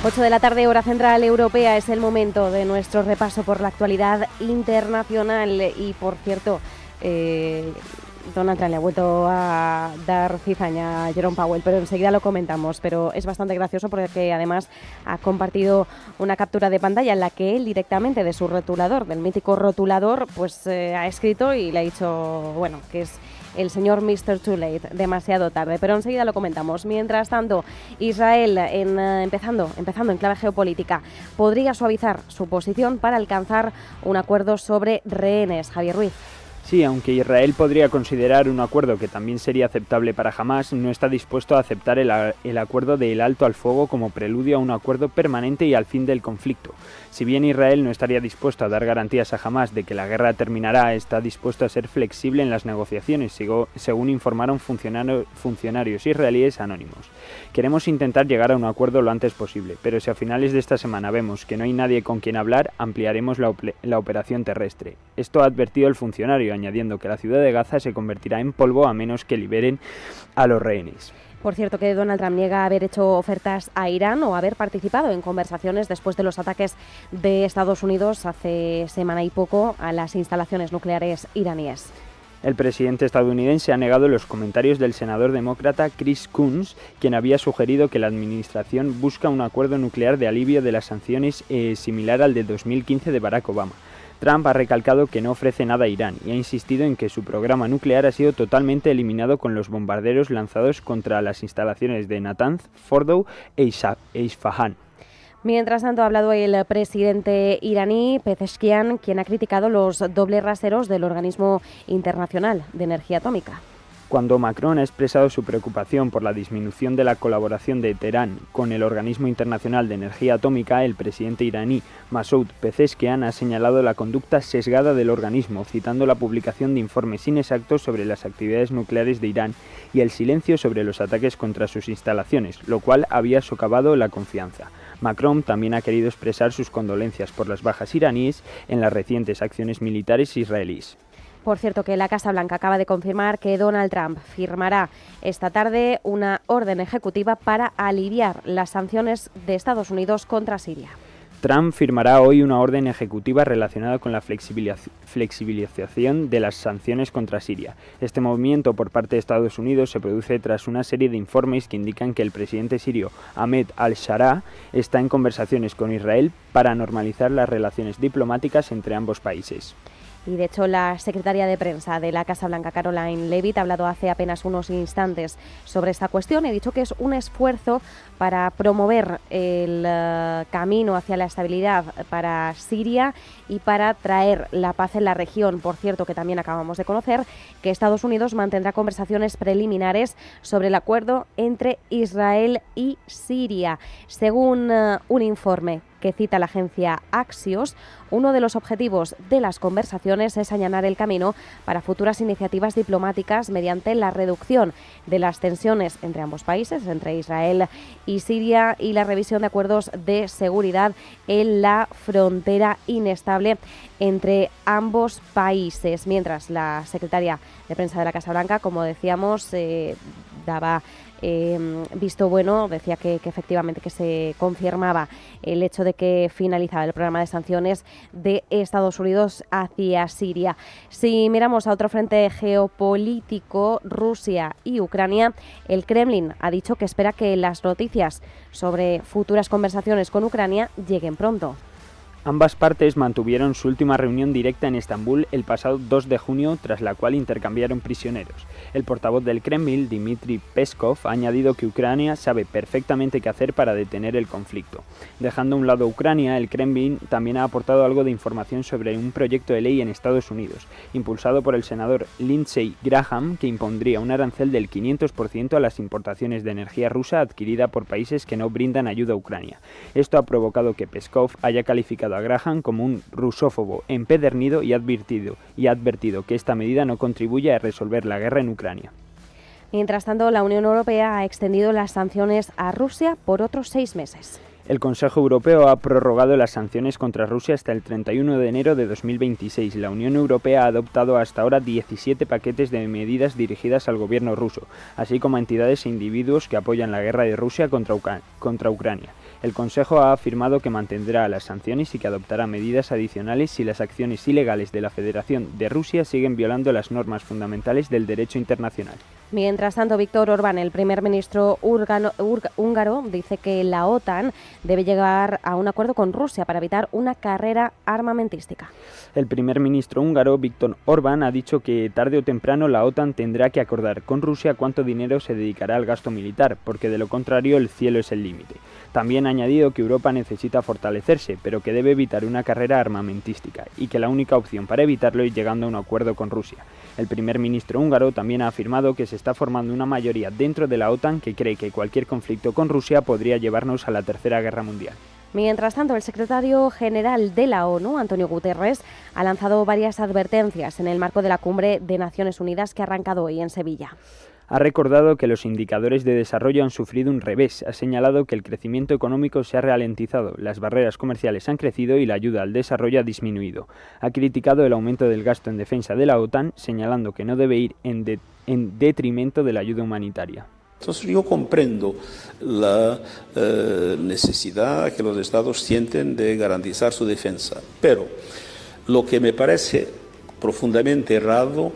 8 de la tarde, hora central europea, es el momento de nuestro repaso por la actualidad internacional. Y, por cierto, Donald Trump le ha vuelto a dar cizaña a Jerome Powell, pero enseguida lo comentamos. Pero es bastante gracioso porque además ha compartido una captura de pantalla en la que él directamente de su rotulador, del mítico rotulador, pues ha escrito y le ha dicho, bueno, que es el señor Mr. Too Late, demasiado tarde, pero enseguida lo comentamos. Mientras tanto, Israel, empezando en clave geopolítica, podría suavizar su posición para alcanzar un acuerdo sobre rehenes. Javier Ruiz. Sí, aunque Israel podría considerar un acuerdo que también sería aceptable para Hamás, no está dispuesto a aceptar el acuerdo del alto al fuego como preludio a un acuerdo permanente y al fin del conflicto. Si bien Israel no estaría dispuesto a dar garantías a Hamás de que la guerra terminará, está dispuesto a ser flexible en las negociaciones, según informaron funcionarios israelíes anónimos. Queremos intentar llegar a un acuerdo lo antes posible, pero si a finales de esta semana vemos que no hay nadie con quien hablar, ampliaremos la operación terrestre. Esto ha advertido el funcionario, añadiendo que la ciudad de Gaza se convertirá en polvo a menos que liberen a los rehenes. Por cierto, que Donald Trump niega haber hecho ofertas a Irán o haber participado en conversaciones después de los ataques de Estados Unidos hace semana y poco a las instalaciones nucleares iraníes. El presidente estadounidense ha negado los comentarios del senador demócrata Chris Coons, quien había sugerido que la administración busca un acuerdo nuclear de alivio de las sanciones similar al de 2015 de Barack Obama. Trump ha recalcado que no ofrece nada a Irán y ha insistido en que su programa nuclear ha sido totalmente eliminado con los bombarderos lanzados contra las instalaciones de Natanz, Fordow e Isfahan. Mientras tanto, ha hablado el presidente iraní, Pezeshkian, quien ha criticado los dobles raseros del Organismo Internacional de Energía Atómica. Cuando Macron ha expresado su preocupación por la disminución de la colaboración de Teherán con el Organismo Internacional de Energía Atómica, el presidente iraní Masoud Pezeshkian ha señalado la conducta sesgada del organismo, citando la publicación de informes inexactos sobre las actividades nucleares de Irán y el silencio sobre los ataques contra sus instalaciones, lo cual había socavado la confianza. Macron también ha querido expresar sus condolencias por las bajas iraníes en las recientes acciones militares israelíes. Por cierto, que la Casa Blanca acaba de confirmar que Donald Trump firmará esta tarde una orden ejecutiva para aliviar las sanciones de Estados Unidos contra Siria. Trump firmará hoy una orden ejecutiva relacionada con la flexibilización de las sanciones contra Siria. Este movimiento por parte de Estados Unidos se produce tras una serie de informes que indican que el presidente sirio Ahmed al-Sharaa está en conversaciones con Israel para normalizar las relaciones diplomáticas entre ambos países. Y de hecho, la secretaria de prensa de la Casa Blanca, Caroline Leavitt, ha hablado hace apenas unos instantes sobre esta cuestión. He dicho que es un esfuerzo para promover el camino hacia la estabilidad para Siria y para traer la paz en la región. Por cierto, que también acabamos de conocer que Estados Unidos mantendrá conversaciones preliminares sobre el acuerdo entre Israel y Siria. Según un informe que cita la agencia Axios, uno de los objetivos de las conversaciones es allanar el camino para futuras iniciativas diplomáticas mediante la reducción de las tensiones entre ambos países, entre Israel y Siria, y la revisión de acuerdos de seguridad en la frontera inestable entre ambos países. Mientras la secretaria de prensa de la Casa Blanca, como decíamos, daba visto bueno, decía que efectivamente que se confirmaba el hecho de que finalizaba el programa de sanciones de Estados Unidos hacia Siria. Si miramos a otro frente geopolítico, Rusia y Ucrania, el Kremlin ha dicho que espera que las noticias sobre futuras conversaciones con Ucrania lleguen pronto. Ambas partes mantuvieron su última reunión directa en Estambul el pasado 2 de junio, tras la cual intercambiaron prisioneros. El portavoz del Kremlin, Dmitry Peskov, ha añadido que Ucrania sabe perfectamente qué hacer para detener el conflicto. Dejando a un lado a Ucrania, el Kremlin también ha aportado algo de información sobre un proyecto de ley en Estados Unidos, impulsado por el senador Lindsey Graham, que impondría un arancel del 500% a las importaciones de energía rusa adquirida por países que no brindan ayuda a Ucrania. Esto ha provocado que Peskov haya calificado a Graham como un rusófobo empedernido y ha advertido que esta medida no contribuye a resolver la guerra en Ucrania. Mientras tanto, la Unión Europea ha extendido las sanciones a Rusia por otros 6 meses. El Consejo Europeo ha prorrogado las sanciones contra Rusia hasta el 31 de enero de 2026. La Unión Europea ha adoptado hasta ahora 17 paquetes de medidas dirigidas al gobierno ruso, así como a entidades e individuos que apoyan la guerra de Rusia contra Ucrania. El Consejo ha afirmado que mantendrá las sanciones y que adoptará medidas adicionales si las acciones ilegales de la Federación de Rusia siguen violando las normas fundamentales del derecho internacional. Mientras tanto, Viktor Orbán, el primer ministro húngaro, dice que la OTAN debe llegar a un acuerdo con Rusia para evitar una carrera armamentística. El primer ministro húngaro, Viktor Orbán, ha dicho que tarde o temprano la OTAN tendrá que acordar con Rusia cuánto dinero se dedicará al gasto militar, porque de lo contrario el cielo es el límite. También ha añadido que Europa necesita fortalecerse, pero que debe evitar una carrera armamentística y que la única opción para evitarlo es llegando a un acuerdo con Rusia. El primer ministro húngaro también ha afirmado que se está formando una mayoría dentro de la OTAN que cree que cualquier conflicto con Rusia podría llevarnos a la Tercera Guerra Mundial. Mientras tanto, el secretario general de la ONU, Antonio Guterres, ha lanzado varias advertencias en el marco de la Cumbre de Naciones Unidas que ha arrancado hoy en Sevilla. Ha recordado que los indicadores de desarrollo han sufrido un revés, ha señalado que el crecimiento económico se ha ralentizado, las barreras comerciales han crecido y la ayuda al desarrollo ha disminuido. Ha criticado el aumento del gasto en defensa de la OTAN, señalando que no debe ir en detrimento de la ayuda humanitaria. Entonces yo comprendo la necesidad que los estados sienten de garantizar su defensa, pero lo que me parece profundamente errado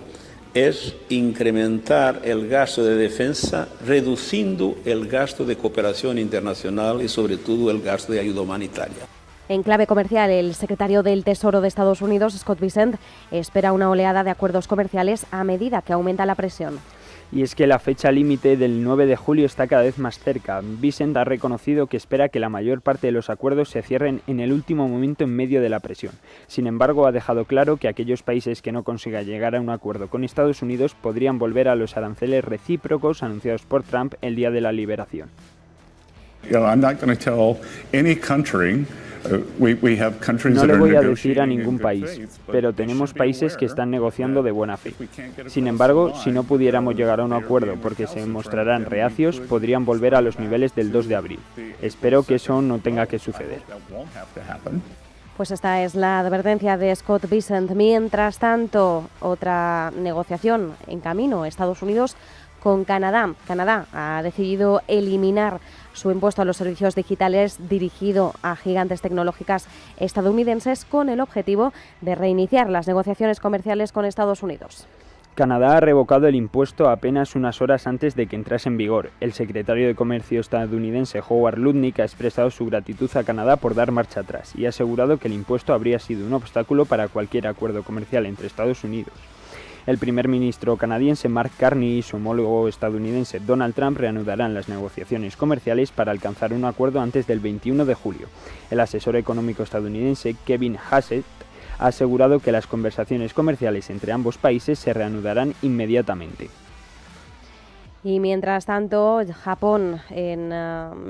es incrementar el gasto de defensa reduciendo el gasto de cooperación internacional y sobre todo el gasto de ayuda humanitaria. En clave comercial, el secretario del Tesoro de Estados Unidos, Scott Bessent, espera una oleada de acuerdos comerciales a medida que aumenta la presión. Y es que la fecha límite del 9 de julio está cada vez más cerca. Bessent ha reconocido que espera que la mayor parte de los acuerdos se cierren en el último momento en medio de la presión. Sin embargo, ha dejado claro que aquellos países que no consigan llegar a un acuerdo con Estados Unidos podrían volver a los aranceles recíprocos anunciados por Trump el día de la liberación. No le voy a decir a ningún país, pero tenemos países que están negociando de buena fe. Sin embargo, si no pudiéramos llegar a un acuerdo porque se mostrarán reacios, podrían volver a los niveles del 2 de abril. Espero que eso no tenga que suceder. Pues esta es la advertencia de Scott Bessent. Mientras tanto, otra negociación en camino, Estados Unidos con Canadá. Canadá ha decidido eliminar su impuesto a los servicios digitales dirigido a gigantes tecnológicas estadounidenses con el objetivo de reiniciar las negociaciones comerciales con Estados Unidos. Canadá ha revocado el impuesto apenas unas horas antes de que entrase en vigor. El secretario de Comercio estadounidense Howard Lutnick ha expresado su gratitud a Canadá por dar marcha atrás y ha asegurado que el impuesto habría sido un obstáculo para cualquier acuerdo comercial entre Estados Unidos. El primer ministro canadiense Mark Carney y su homólogo estadounidense Donald Trump reanudarán las negociaciones comerciales para alcanzar un acuerdo antes del 21 de julio. El asesor económico estadounidense Kevin Hassett ha asegurado que las conversaciones comerciales entre ambos países se reanudarán inmediatamente. Y mientras tanto, Japón, en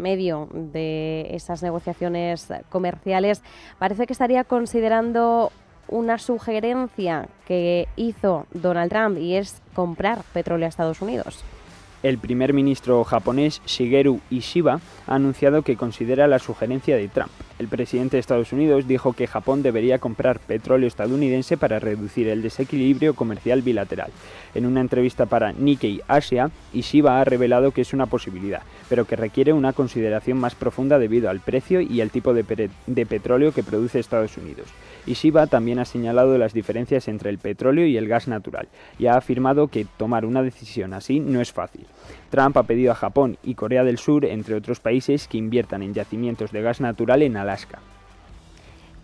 medio de esas negociaciones comerciales, parece que estaría considerando una sugerencia que hizo Donald Trump y es comprar petróleo a Estados Unidos. El primer ministro japonés Shigeru Ishiba ha anunciado que considera la sugerencia de Trump. El presidente de Estados Unidos dijo que Japón debería comprar petróleo estadounidense para reducir el desequilibrio comercial bilateral. En una entrevista para Nikkei Asia, Ishiba ha revelado que es una posibilidad, pero que requiere una consideración más profunda debido al precio y el tipo de petróleo que produce Estados Unidos. Ishiba también ha señalado las diferencias entre el petróleo y el gas natural y ha afirmado que tomar una decisión así no es fácil. Trump ha pedido a Japón y Corea del Sur, entre otros países, que inviertan en yacimientos de gas natural en Alaska.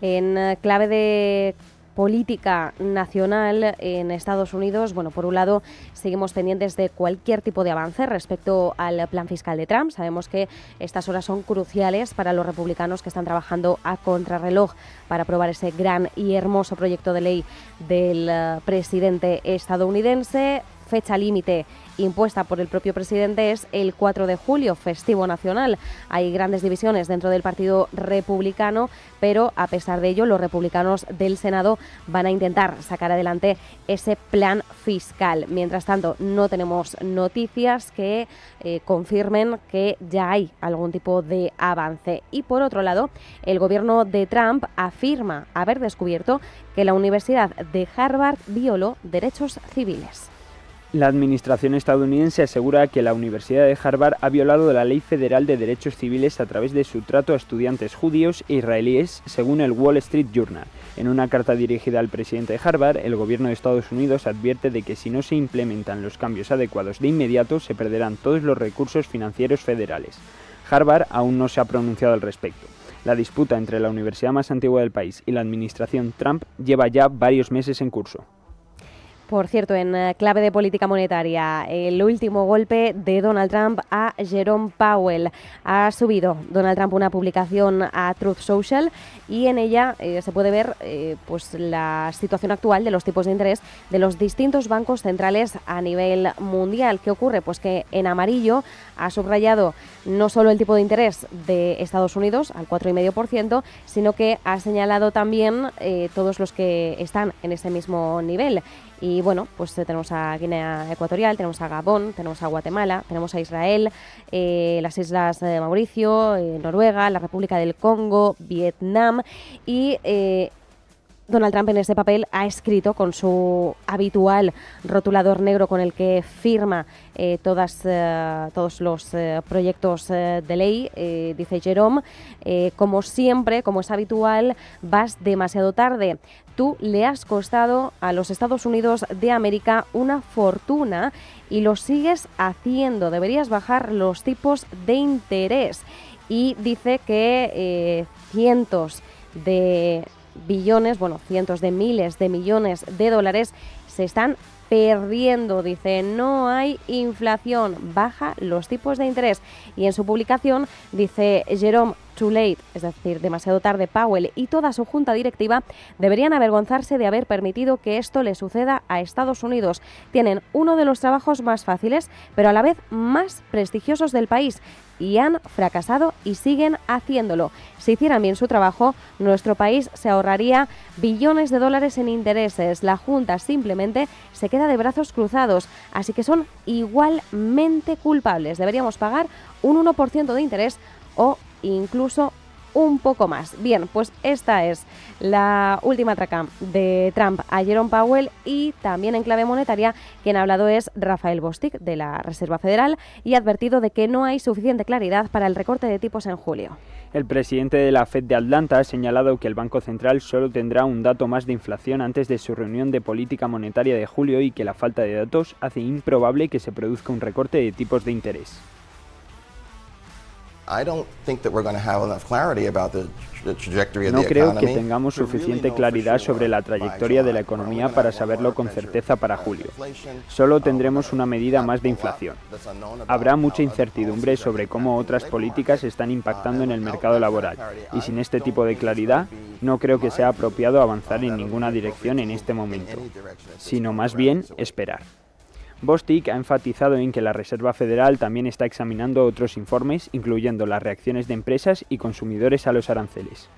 En clave de política nacional en Estados Unidos, bueno, por un lado seguimos pendientes de cualquier tipo de avance respecto al plan fiscal de Trump. Sabemos que estas horas son cruciales para los republicanos que están trabajando a contrarreloj para aprobar ese gran y hermoso proyecto de ley del presidente estadounidense. fecha límite impuesta por el propio presidente es el 4 de julio, festivo nacional. Hay grandes divisiones dentro del Partido Republicano, pero a pesar de ello, los republicanos del Senado van a intentar sacar adelante ese plan fiscal. Mientras tanto, no tenemos noticias que confirmen que ya hay algún tipo de avance. Y por otro lado, el gobierno de Trump afirma haber descubierto que la Universidad de Harvard violó derechos civiles. La administración estadounidense asegura que la Universidad de Harvard ha violado la Ley Federal de Derechos Civiles a través de su trato a estudiantes judíos e israelíes, según el Wall Street Journal. En una carta dirigida al presidente de Harvard, el gobierno de Estados Unidos advierte de que si no se implementan los cambios adecuados de inmediato, se perderán todos los recursos financieros federales. Harvard aún no se ha pronunciado al respecto. La disputa entre la universidad más antigua del país y la administración Trump lleva ya varios meses en curso. Por cierto, en clave de política monetaria, el último golpe de Donald Trump a Jerome Powell. Ha subido Donald Trump una publicación a Truth Social y en ella se puede ver pues la situación actual de los tipos de interés de los distintos bancos centrales a nivel mundial. ¿Qué ocurre? Pues que en amarillo ha subrayado no solo el tipo de interés de Estados Unidos al 4,5%, sino que ha señalado también todos los que están en ese mismo nivel. Y bueno, pues tenemos a Guinea Ecuatorial, tenemos a Gabón, tenemos a Guatemala, tenemos a Israel, las Islas de Mauricio, Noruega, la República del Congo, Vietnam y Donald Trump en este papel ha escrito con su habitual rotulador negro con el que firma todos los proyectos de ley, dice Jerome, como siempre, como es habitual, vas demasiado tarde. Tú le has costado a los Estados Unidos de América una fortuna y lo sigues haciendo. Deberías bajar los tipos de interés. Y dice que cientos de billones, bueno, cientos de miles de millones de dólares se están perdiendo. Dice, no hay inflación, baja los tipos de interés. Y en su publicación dice Jerome, too late, es decir, demasiado tarde, Powell y toda su junta directiva deberían avergonzarse de haber permitido que esto le suceda a Estados Unidos. Tienen uno de los trabajos más fáciles, pero a la vez más prestigiosos del país y han fracasado y siguen haciéndolo. Si hicieran bien su trabajo, nuestro país se ahorraría billones de dólares en intereses. La Junta simplemente se queda de brazos cruzados, así que son igualmente culpables. Deberíamos pagar un 1% de interés o incluso un poco más. Bien, pues esta es la última traca de Trump a Jerome Powell y también en clave monetaria quien ha hablado es Rafael Bostic de la Reserva Federal y ha advertido de que no hay suficiente claridad para el recorte de tipos en julio. El presidente de la Fed de Atlanta ha señalado que el Banco Central solo tendrá un dato más de inflación antes de su reunión de política monetaria de julio y que la falta de datos hace improbable que se produzca un recorte de tipos de interés. No creo que tengamos suficiente claridad sobre la trayectoria de la economía para saberlo con certeza para julio. Solo tendremos una medida más de inflación. Habrá mucha incertidumbre sobre cómo otras políticas están impactando en el mercado laboral, y sin este tipo de claridad, no creo que sea apropiado avanzar en ninguna dirección en este momento, sino más bien esperar. Bostic ha enfatizado en que la Reserva Federal también está examinando otros informes, incluyendo las reacciones de empresas y consumidores a los aranceles.